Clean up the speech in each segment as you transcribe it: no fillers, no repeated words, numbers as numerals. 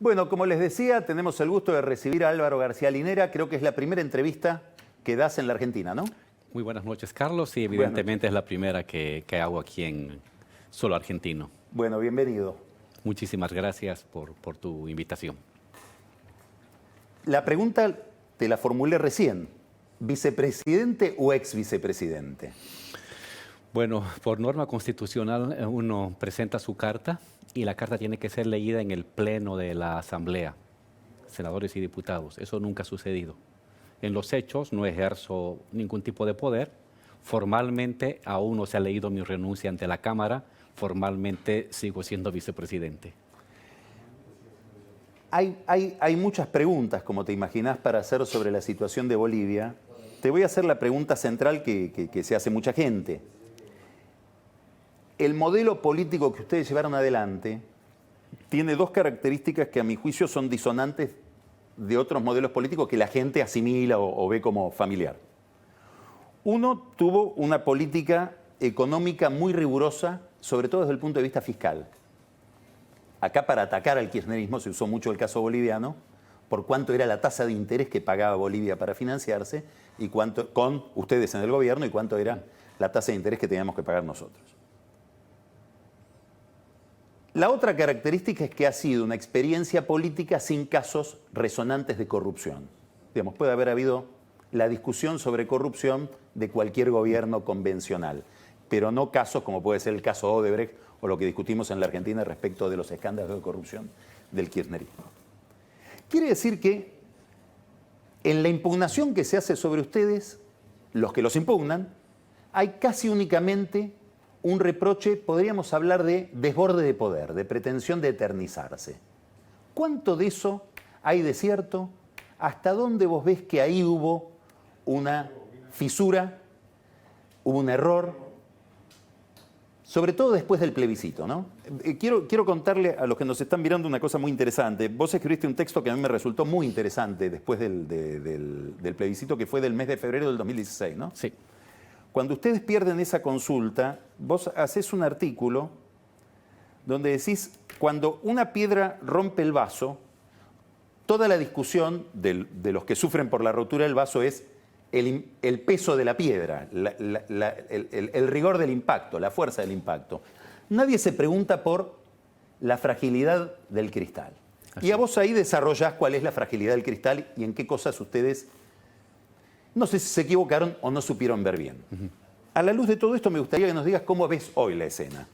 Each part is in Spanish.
Bueno, como les decía, tenemos el gusto de recibir a Álvaro García Linera. Creo que es la primera entrevista que das en la Argentina, ¿no? Muy buenas noches, Carlos, y evidentemente es la primera que hago aquí en Solo Argentino. Bueno, bienvenido. Muchísimas gracias por tu invitación. La pregunta te la formulé recién. ¿Vicepresidente o ex vicepresidente? Bueno, por norma constitucional uno presenta su carta y la carta tiene que ser leída en el pleno de la Asamblea, senadores y diputados. Eso nunca ha sucedido. En los hechos no ejerzo ningún tipo de poder. Formalmente aún no se ha leído mi renuncia ante la Cámara. Formalmente sigo siendo vicepresidente. Hay muchas preguntas, como te imaginás, para hacer sobre la situación de Bolivia. Te voy a hacer la pregunta central que se hace mucha gente. El modelo político que ustedes llevaron adelante tiene dos características que a mi juicio son disonantes de otros modelos políticos que la gente asimila o ve como familiar. Uno tuvo una política económica muy rigurosa, sobre todo desde el punto de vista fiscal. Acá para atacar al kirchnerismo se usó mucho el caso boliviano, por cuánto era la tasa de interés que pagaba Bolivia para financiarse, y cuánto, con ustedes en el gobierno, y cuánto era la tasa de interés que teníamos que pagar nosotros. La otra característica es que ha sido una experiencia política sin casos resonantes de corrupción. Digamos, puede haber habido la discusión sobre corrupción de cualquier gobierno convencional, pero no casos como puede ser el caso Odebrecht o lo que discutimos en la Argentina respecto de los escándalos de corrupción del kirchnerismo. Quiere decir que en la impugnación que se hace sobre ustedes, los que los impugnan, hay casi únicamente un reproche, podríamos hablar de desborde de poder, de pretensión de eternizarse. ¿Cuánto de eso hay de cierto? ¿Hasta dónde vos ves que ahí hubo una fisura, hubo un error? Sobre todo después del plebiscito, ¿no? Quiero contarle a los que nos están mirando una cosa muy interesante. Vos escribiste un texto que a mí me resultó muy interesante después del plebiscito, que fue del mes de febrero del 2016, ¿no? Sí. Cuando ustedes pierden esa consulta, vos hacés un artículo donde decís, cuando una piedra rompe el vaso, toda la discusión de los que sufren por la rotura del vaso es el peso de la piedra, el rigor del impacto, la fuerza del impacto. Nadie se pregunta por la fragilidad del cristal. Así. Y a vos ahí desarrollás cuál es la fragilidad del cristal y en qué cosas ustedes, no sé si se equivocaron o no supieron ver bien. A la luz de todo esto me gustaría que nos digas cómo ves hoy la escena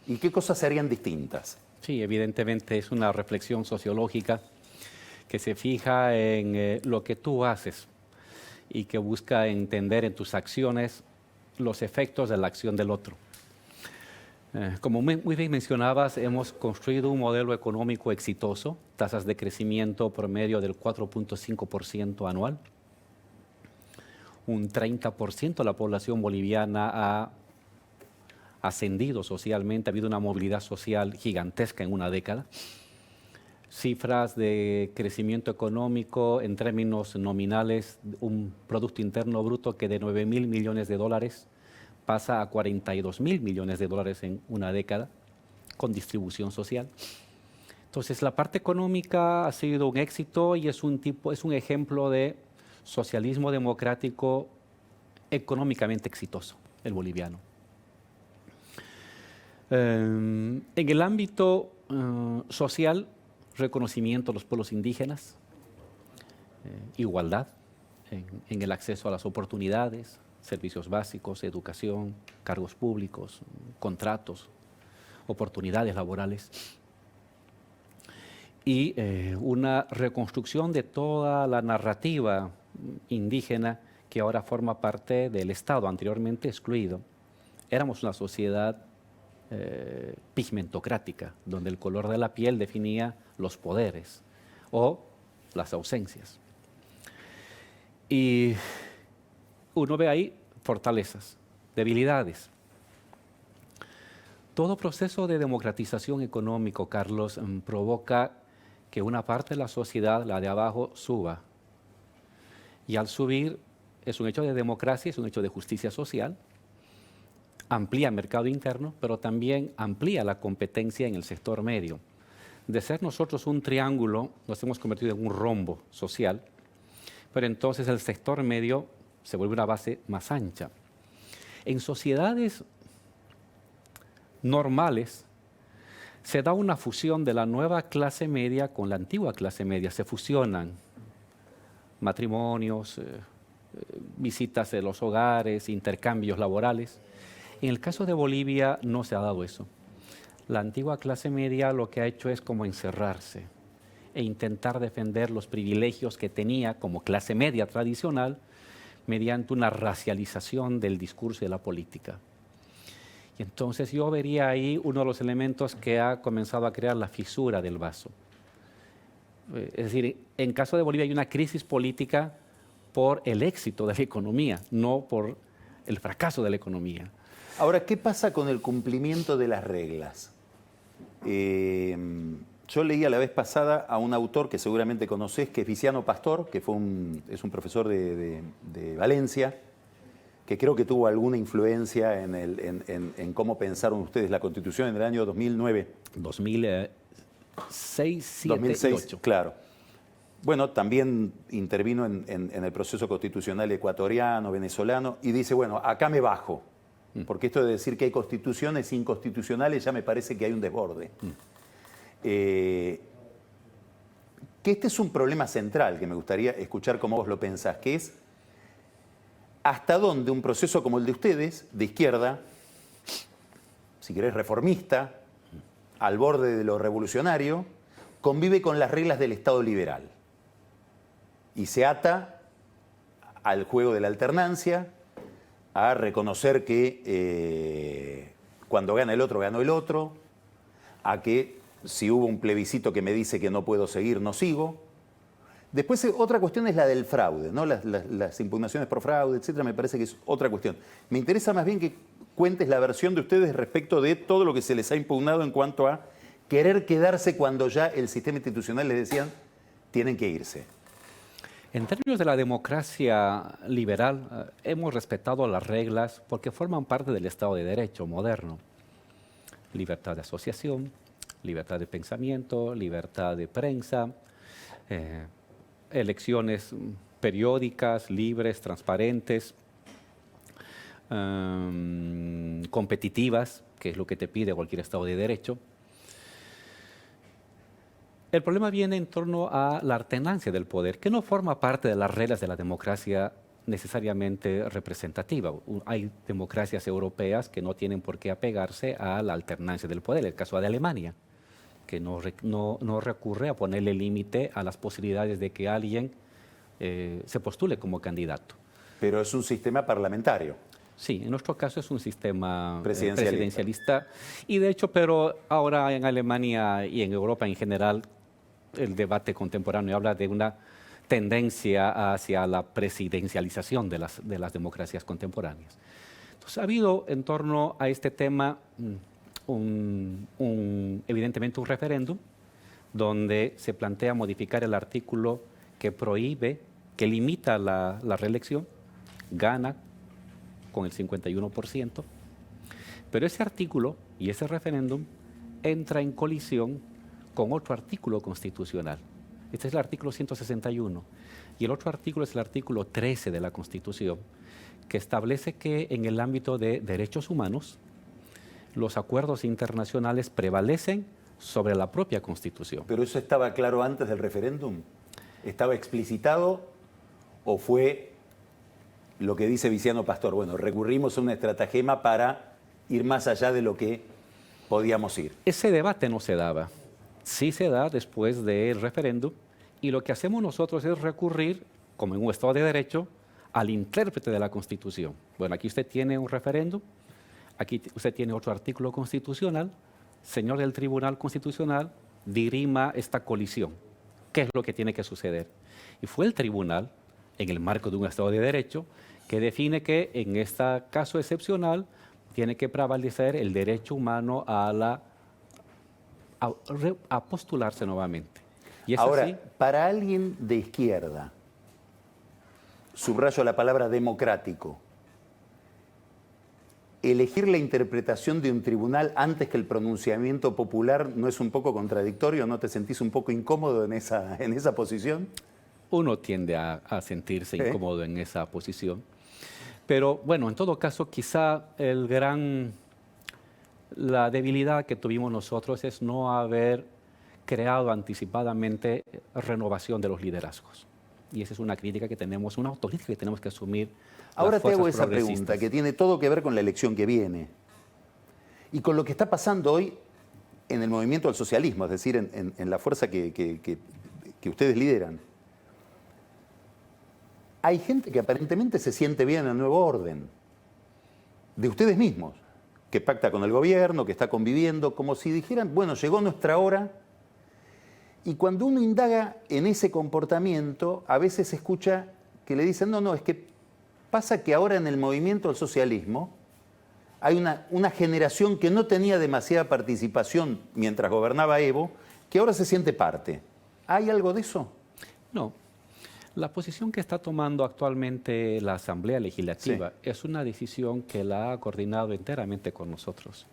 y qué cosas serían distintas. Sí, evidentemente es una reflexión sociológica que se fija en lo que tú haces y que busca entender en tus acciones los efectos de la acción del otro. Como muy bien mencionabas, hemos construido un modelo económico exitoso, tasas de crecimiento promedio del 4.5% anual. Un 30% de la población boliviana ha ascendido socialmente, ha habido una movilidad social gigantesca en una década. Cifras de crecimiento económico en términos nominales, un Producto Interno Bruto que de 9.000 millones de dólares pasa a 42.000 millones de dólares en una década, con distribución social. Entonces, la parte económica ha sido un éxito y es un ejemplo de socialismo democrático económicamente exitoso, el boliviano. En el ámbito social, reconocimiento a los pueblos indígenas, igualdad en el acceso a las oportunidades, servicios básicos, educación, cargos públicos, contratos, oportunidades laborales. Y una reconstrucción de toda la narrativa indígena que ahora forma parte del Estado, anteriormente excluido. Éramos una sociedad pigmentocrática, donde el color de la piel definía los poderes o las ausencias. Y uno ve ahí fortalezas, debilidades. Todo proceso de democratización económico, Carlos, provoca que una parte de la sociedad, la de abajo, suba. Y al subir es un hecho de democracia, es un hecho de justicia social, amplía el mercado interno, pero también amplía la competencia en el sector medio. De ser nosotros un triángulo, nos hemos convertido en un rombo social, pero entonces el sector medio se vuelve una base más ancha. En sociedades normales se da una fusión de la nueva clase media con la antigua clase media, se fusionan matrimonios, visitas de los hogares, intercambios laborales. En el caso de Bolivia no se ha dado eso. La antigua clase media lo que ha hecho es como encerrarse e intentar defender los privilegios que tenía como clase media tradicional mediante una racialización del discurso y de la política. Y entonces yo vería ahí uno de los elementos que ha comenzado a crear la fisura del vaso. Es decir, en caso de Bolivia hay una crisis política por el éxito de la economía, no por el fracaso de la economía. Ahora, ¿qué pasa con el cumplimiento de las reglas? Yo leía la vez pasada a un autor que seguramente conocés, que es Viciano Pastor, que es un profesor de Valencia, que creo que tuvo alguna influencia en cómo pensaron ustedes la Constitución en el año 2009. 2006, 7 2006, y 8. claro. Bueno, también intervino en el proceso constitucional ecuatoriano, venezolano, y dice, bueno, acá me bajo, porque esto de decir que hay constituciones inconstitucionales ya me parece que hay un desborde. Que este es un problema central que me gustaría escuchar cómo vos lo pensás, que es hasta dónde un proceso como el de ustedes, de izquierda, si querés reformista, al borde de lo revolucionario, convive con las reglas del Estado liberal y se ata al juego de la alternancia, a reconocer que cuando gana el otro, ganó el otro, a que si hubo un plebiscito que me dice que no puedo seguir, no sigo. Después otra cuestión es la del fraude, ¿no? Las impugnaciones por fraude, etcétera, me parece que es otra cuestión. Me interesa más bien que cuentes la versión de ustedes respecto de todo lo que se les ha impugnado en cuanto a querer quedarse cuando ya el sistema institucional les decían tienen que irse. En términos de la democracia liberal, hemos respetado las reglas porque forman parte del Estado de Derecho moderno. Libertad de asociación, libertad de pensamiento, libertad de prensa, elecciones periódicas, libres, transparentes, competitivas, que es lo que te pide cualquier Estado de Derecho. El problema viene en torno a la alternancia del poder, que no forma parte de las reglas de la democracia necesariamente representativa. Hay democracias europeas que no tienen por qué apegarse a la alternancia del poder. El caso de Alemania, que no recurre a ponerle límite a las posibilidades de que alguien se postule como candidato. Pero es un sistema parlamentario. Sí, en nuestro caso es un sistema presidencialista. Y de hecho, pero ahora en Alemania y en Europa en general, el debate contemporáneo habla de una tendencia hacia la presidencialización de las democracias contemporáneas. Entonces, ha habido en torno a este tema evidentemente un referéndum donde se plantea modificar el artículo que prohíbe, que limita la reelección, gana con el 51%, pero ese artículo y ese referéndum entra en colisión con otro artículo constitucional. Este es el artículo 161 y el otro artículo es el artículo 13 de la Constitución, que establece que en el ámbito de derechos humanos los acuerdos internacionales prevalecen sobre la propia Constitución. ¿Pero eso estaba claro antes del referéndum? ¿Estaba explicitado o fue lo que dice Viciano Pastor? Bueno, recurrimos a una estratagema para ir más allá de lo que podíamos ir. Ese debate no se daba. Sí se da después del referéndum y lo que hacemos nosotros es recurrir, como en un Estado de Derecho, al intérprete de la Constitución. Bueno, aquí usted tiene un referéndum, aquí usted tiene otro artículo constitucional, señor del Tribunal Constitucional, dirima esta colisión. ¿Qué es lo que tiene que suceder? Y fue el tribunal, en el marco de un Estado de Derecho, que define que en este caso excepcional tiene que prevalecer el derecho humano a postularse nuevamente. Y es ahora, así. Para alguien de izquierda, subrayo la palabra democrático, ¿elegir la interpretación de un tribunal antes que el pronunciamiento popular no es un poco contradictorio? ¿No te sentís un poco incómodo en esa posición? Uno tiende a sentirse incómodo en esa posición. Pero bueno, en todo caso, quizá la debilidad que tuvimos nosotros es no haber creado anticipadamente renovación de los liderazgos. Y esa es una crítica que tenemos, una autocrítica que tenemos que asumir. Ahora te hago esa pregunta que tiene todo que ver con la elección que viene y con lo que está pasando hoy en el movimiento del socialismo, es decir, en la fuerza que ustedes lideran. Hay gente que aparentemente se siente bien en el nuevo orden, de ustedes mismos, que pacta con el gobierno, que está conviviendo, como si dijeran, bueno, llegó nuestra hora. Y cuando uno indaga en ese comportamiento, a veces se escucha que le dicen, no, es que pasa que ahora en el movimiento del socialismo hay una generación que no tenía demasiada participación mientras gobernaba Evo, que ahora se siente parte. ¿Hay algo de eso? No. La posición que está tomando actualmente la Asamblea Legislativa es una decisión que la ha coordinado enteramente con nosotros,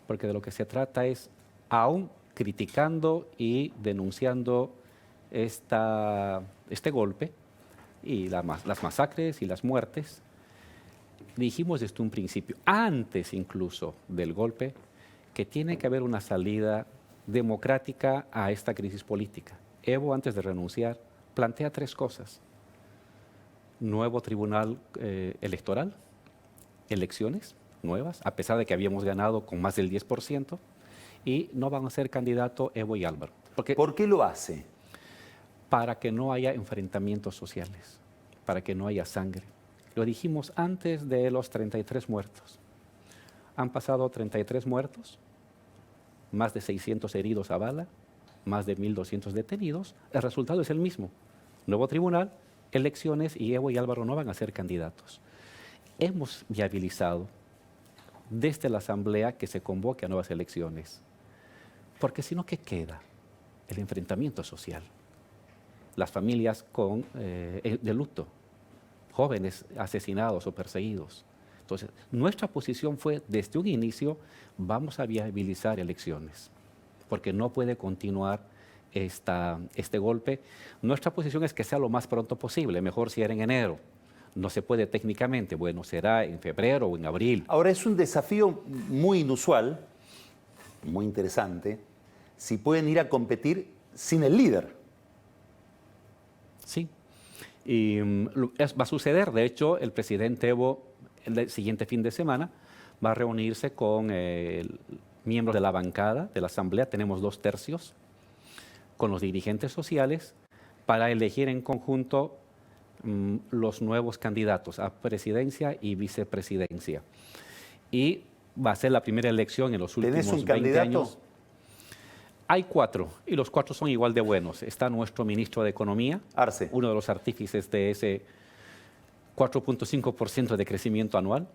porque de lo que se trata es, aún criticando y denunciando este golpe y las masacres y las muertes, dijimos desde un principio, antes incluso del golpe, que tiene que haber una salida democrática a esta crisis política. Evo, antes de renunciar, plantea 3 cosas: nuevo tribunal electoral, elecciones nuevas, a pesar de que habíamos ganado con más del 10%, y no van a ser candidato Evo y Álvaro. ¿Por qué lo hace? Para que no haya enfrentamientos sociales, para que no haya sangre. Lo dijimos antes de los 33 muertos. Han pasado 33 muertos, más de 600 heridos a bala, más de 1.200 detenidos. El resultado es el mismo. Nuevo tribunal, elecciones, y Evo y Álvaro no van a ser candidatos. Hemos viabilizado desde la Asamblea que se convoque a nuevas elecciones. Porque si no, ¿qué queda? El enfrentamiento social. Las familias de luto, jóvenes asesinados o perseguidos. Entonces, nuestra posición fue, desde un inicio, vamos a viabilizar elecciones, porque no puede continuar este golpe. Nuestra posición es que sea lo más pronto posible, mejor si era en enero. No se puede técnicamente, bueno, será en febrero o en abril. Ahora, es un desafío muy inusual, muy interesante, si pueden ir a competir sin el líder. Sí, y va a suceder. De hecho, el presidente Evo, el siguiente fin de semana, va a reunirse con miembros de la bancada de la Asamblea, tenemos 2/3, con los dirigentes sociales, para elegir en conjunto los nuevos candidatos a presidencia y vicepresidencia. Y va a ser la primera elección en los últimos 20 candidato? años. Hay 4, y los 4 son igual de buenos. Está nuestro ministro de Economía, Arce, uno de los artífices de ese 4.5% de crecimiento anual.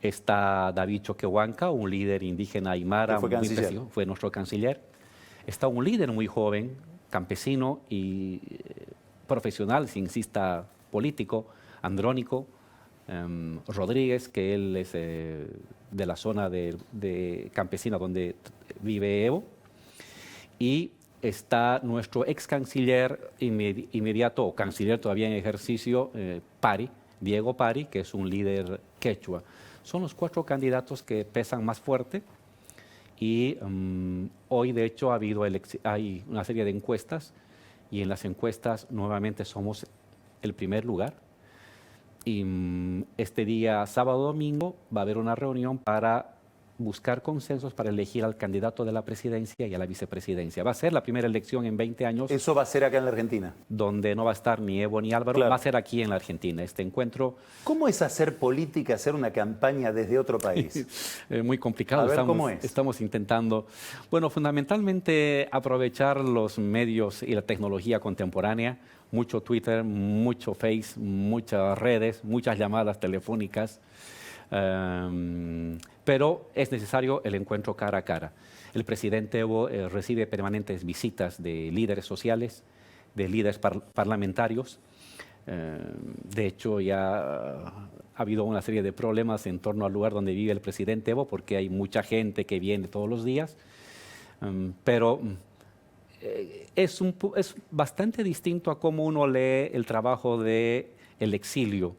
Está David Choquehuanca, un líder indígena aymara, fue nuestro canciller. Está un líder muy joven, campesino y profesional, ciencista político, Andrónico Rodríguez, que él es de la zona de campesina donde vive Evo. Y está nuestro ex canciller inmediato, o canciller todavía en ejercicio, Diego Pari, que es un líder quechua. Son los 4 candidatos que pesan más fuerte. Y hoy, de hecho, hay una serie de encuestas, y en las encuestas nuevamente somos el primer lugar. Y este día, sábado domingo, va a haber una reunión para buscar consensos para elegir al candidato de la presidencia y a la vicepresidencia. Va a ser la primera elección en 20 años. Eso va a ser acá en la Argentina. Donde no va a estar ni Evo ni Álvaro, claro. Va a ser aquí en la Argentina. Este encuentro... ¿Cómo es hacer política, hacer una campaña desde otro país? Muy complicado. A ver, ¿cómo es? Estamos intentando, bueno, fundamentalmente aprovechar los medios y la tecnología contemporánea. Mucho Twitter, mucho Face, muchas redes, muchas llamadas telefónicas. Pero es necesario el encuentro cara a cara. El presidente Evo recibe permanentes visitas de líderes sociales, de líderes parlamentarios. De hecho, ya ha habido una serie de problemas en torno al lugar donde vive el presidente Evo, porque hay mucha gente que viene todos los días. Pero es bastante distinto a cómo uno lee el trabajo del exilio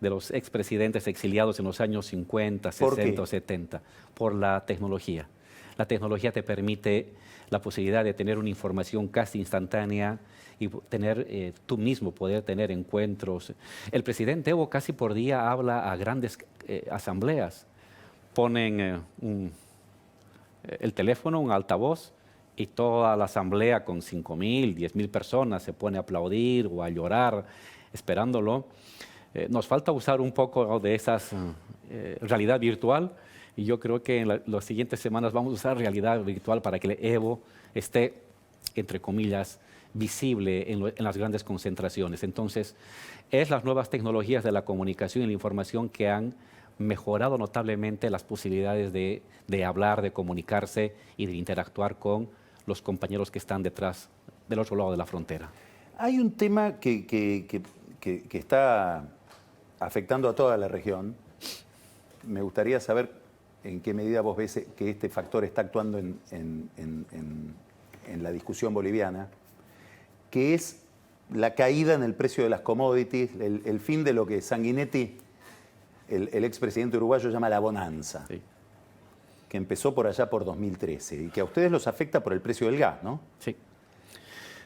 de los expresidentes exiliados en los años 50, ¿Por 60 qué? o 70, por la tecnología. La tecnología te permite la posibilidad de tener una información casi instantánea y tener tú mismo poder tener encuentros. El presidente Evo casi por día habla a grandes asambleas. Ponen el teléfono, un altavoz, y toda la asamblea con 5.000, 10.000 personas se pone a aplaudir o a llorar esperándolo. Nos falta usar un poco de esa realidad virtual, y yo creo que en las siguientes semanas vamos a usar realidad virtual para que el Evo esté, entre comillas, visible en las grandes concentraciones. Entonces, es las nuevas tecnologías de la comunicación y la información que han mejorado notablemente las posibilidades de hablar, de comunicarse y de interactuar con los compañeros que están detrás, del otro lado de la frontera. Hay un tema que está afectando a toda la región. Me gustaría saber en qué medida vos ves que este factor está actuando en la discusión boliviana, que es la caída en el precio de las commodities, el fin de lo que Sanguinetti, el expresidente uruguayo, llama la bonanza, Sí. que empezó por allá por 2013 y que a ustedes los afecta por el precio del gas, ¿no? Sí.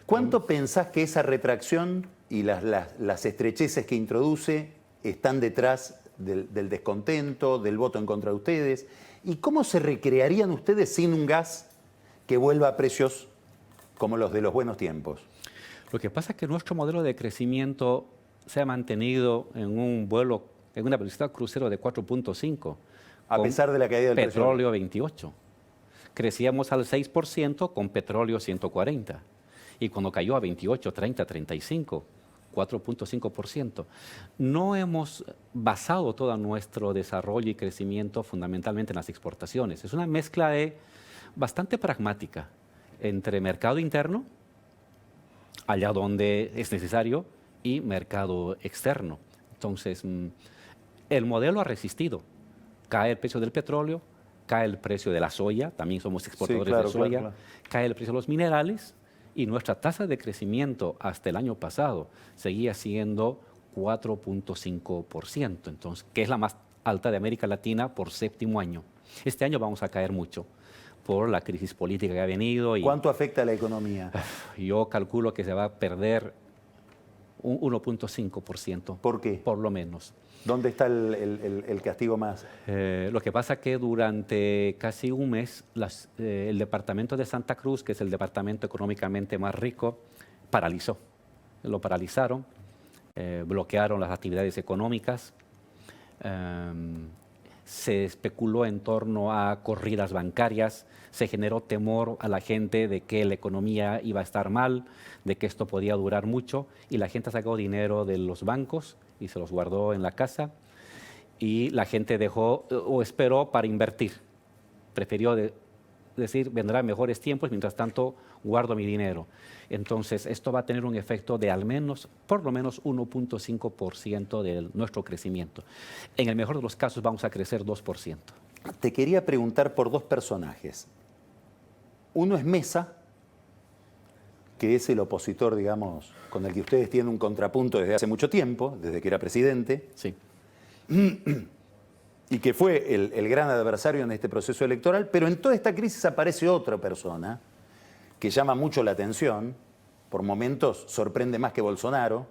¿Cuánto pensás que esa retracción y las estrecheces que introduce están detrás del descontento, del voto en contra de ustedes? ¿Y cómo se recrearían ustedes sin un gas que vuelva a precios como los de los buenos tiempos? Lo que pasa es que nuestro modelo de crecimiento se ha mantenido en un vuelo, en una velocidad crucero de 4.5. A pesar de la caída del petróleo 28. Crecíamos al 6% con petróleo 140. Y cuando cayó a 28, 30, 35, 4.5%. No hemos basado todo nuestro desarrollo y crecimiento fundamentalmente en las exportaciones. Es una mezcla bastante pragmática entre mercado interno, allá donde es necesario, y mercado externo. Entonces, el modelo ha resistido. Cae el precio del petróleo, cae el precio de la soya, también somos exportadores de soya, claro. Cae el precio de los minerales, y nuestra tasa de crecimiento hasta el año pasado seguía siendo 4.5%, entonces, que es la más alta de América Latina por séptimo año. Este año vamos a caer mucho por la crisis política que ha venido. ¿Cuánto afecta a la economía? Yo calculo que se va a perder un 1.5%. ¿Por qué? Por lo menos. ¿Dónde está el castigo más? Lo que pasa es que durante casi un mes el departamento de Santa Cruz, que es el departamento económicamente más rico, paralizó. Lo paralizaron, bloquearon las actividades económicas, se especuló en torno a corridas bancarias, se generó temor a la gente de que la economía iba a estar mal, de que esto podía durar mucho, y la gente sacó dinero de los bancos y se los guardó en la casa, y la gente dejó o esperó para invertir. Prefirió decir, vendrán mejores tiempos, mientras tanto guardo mi dinero. Entonces, esto va a tener un efecto de por lo menos 1.5% de nuestro crecimiento. En el mejor de los casos vamos a crecer 2%. Te quería preguntar por dos personajes. Uno es Mesa, que es el opositor, digamos, con el que ustedes tienen un contrapunto desde hace mucho tiempo, desde que era presidente. Sí. Y que fue el gran adversario en este proceso electoral, pero en toda esta crisis aparece otra persona que llama mucho la atención, por momentos sorprende más que Bolsonaro,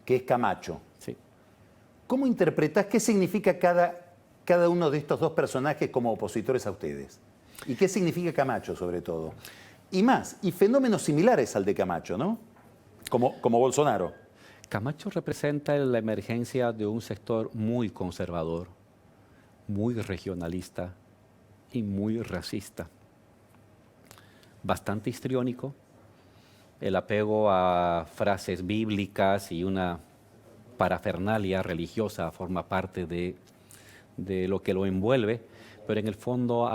que es Camacho. Sí. ¿Cómo interpretás qué significa cada uno de estos dos personajes como opositores a ustedes? ¿Y qué significa Camacho, sobre todo? Y más, y fenómenos similares al de Camacho, ¿no? Como Bolsonaro. Camacho representa la emergencia de un sector muy conservador, muy regionalista y muy racista. Bastante histriónico, el apego a frases bíblicas y una parafernalia religiosa forma parte de lo que lo envuelve, pero en el fondo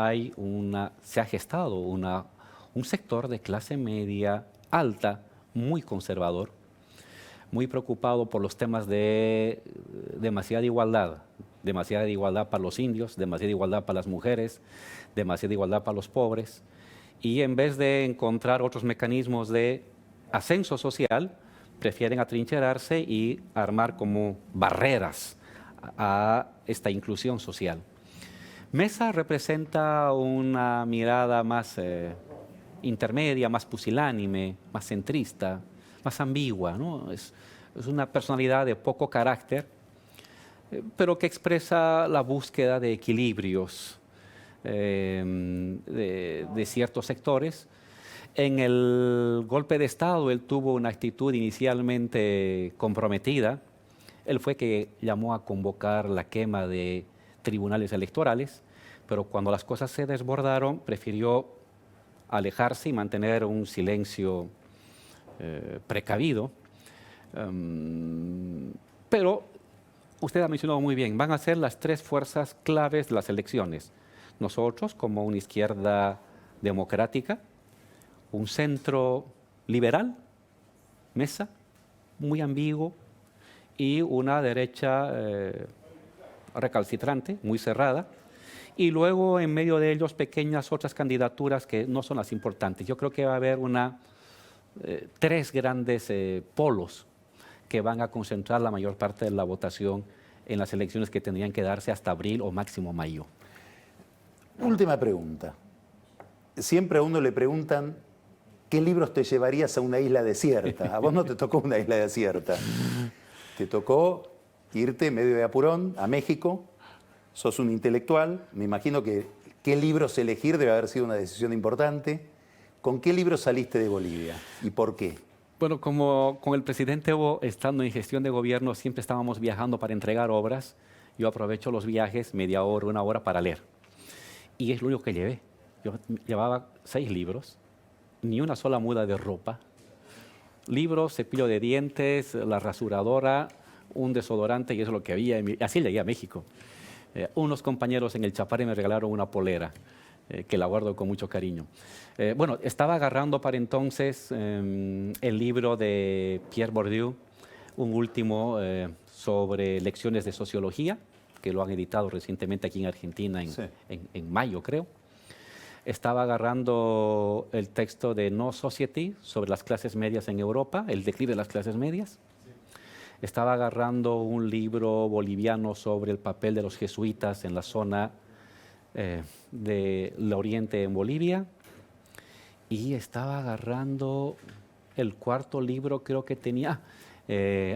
se ha gestado un sector de clase media alta, muy conservador, muy preocupado por los temas de demasiada igualdad para los indios, demasiada igualdad para las mujeres, demasiada igualdad para los pobres, y en vez de encontrar otros mecanismos de ascenso social, prefieren atrincherarse y armar como barreras a esta inclusión social. Mesa representa una mirada más intermedia, más pusilánime, más centrista, más ambigua, ¿no? Es una personalidad de poco carácter, pero que expresa la búsqueda de equilibrios de ciertos sectores. En el golpe de Estado él tuvo una actitud inicialmente comprometida. Él fue que llamó a convocar la quema de tribunales electorales, pero cuando las cosas se desbordaron prefirió alejarse y mantener un silencio precavido. Pero usted ha mencionado muy bien, van a ser las tres fuerzas claves de las elecciones. Nosotros, como una izquierda democrática, un centro liberal, Mesa, muy ambiguo, y una derecha recalcitrante, muy cerrada, y luego en medio de ellos pequeñas otras candidaturas que no son las importantes. Yo creo que va a haber tres grandes polos que van a concentrar la mayor parte de la votación en las elecciones que tendrían que darse hasta abril o máximo mayo. Última pregunta. Siempre a uno le preguntan ¿qué libros te llevarías a una isla desierta? A vos no te tocó una isla desierta. Te tocó irte medio de apurón a México. Sos un intelectual. Me imagino que qué libros elegir debe haber sido una decisión importante. ¿Con qué libros saliste de Bolivia y por qué? Bueno, como con el presidente Evo, estando en gestión de gobierno, siempre estábamos viajando para entregar obras. Yo aprovecho los viajes, media hora, una hora para leer. Y es lo único que llevé. Yo llevaba 6 libros, ni una sola muda de ropa. Libros, cepillo de dientes, la rasuradora, un desodorante y eso es lo que había. Así llegué a México. Unos compañeros en el Chapare me regalaron una polera que la guardo con mucho cariño. Bueno, estaba agarrando para entonces el libro de Pierre Bourdieu, un último sobre lecciones de sociología, que lo han editado recientemente aquí en Argentina en mayo, creo. Estaba agarrando el texto de No Society sobre las clases medias en Europa, el declive de las clases medias. Estaba agarrando un libro boliviano sobre el papel de los jesuitas en la zona del oriente en Bolivia. Y estaba agarrando el cuarto libro, creo que tenía,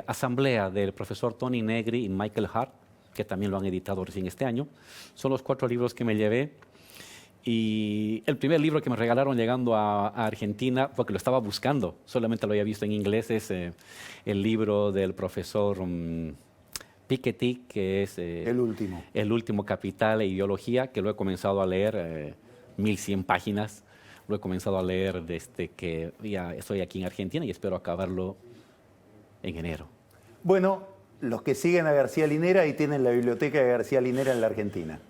Asamblea, del profesor Tony Negri y Michael Hart, que también lo han editado recién este año. Son los 4 libros que me llevé. Y el primer libro que me regalaron llegando a Argentina, porque lo estaba buscando, solamente lo había visto en inglés, es el libro del profesor Piketty, que es el último Capital e Ideología, que lo he comenzado a leer, 1100 páginas. Lo he comenzado a leer desde que ya estoy aquí en Argentina y espero acabarlo en enero. Bueno, los que siguen a García Linera, ahí tienen la biblioteca de García Linera en la Argentina.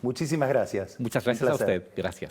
Muchísimas gracias. Muchas gracias a usted. Gracias.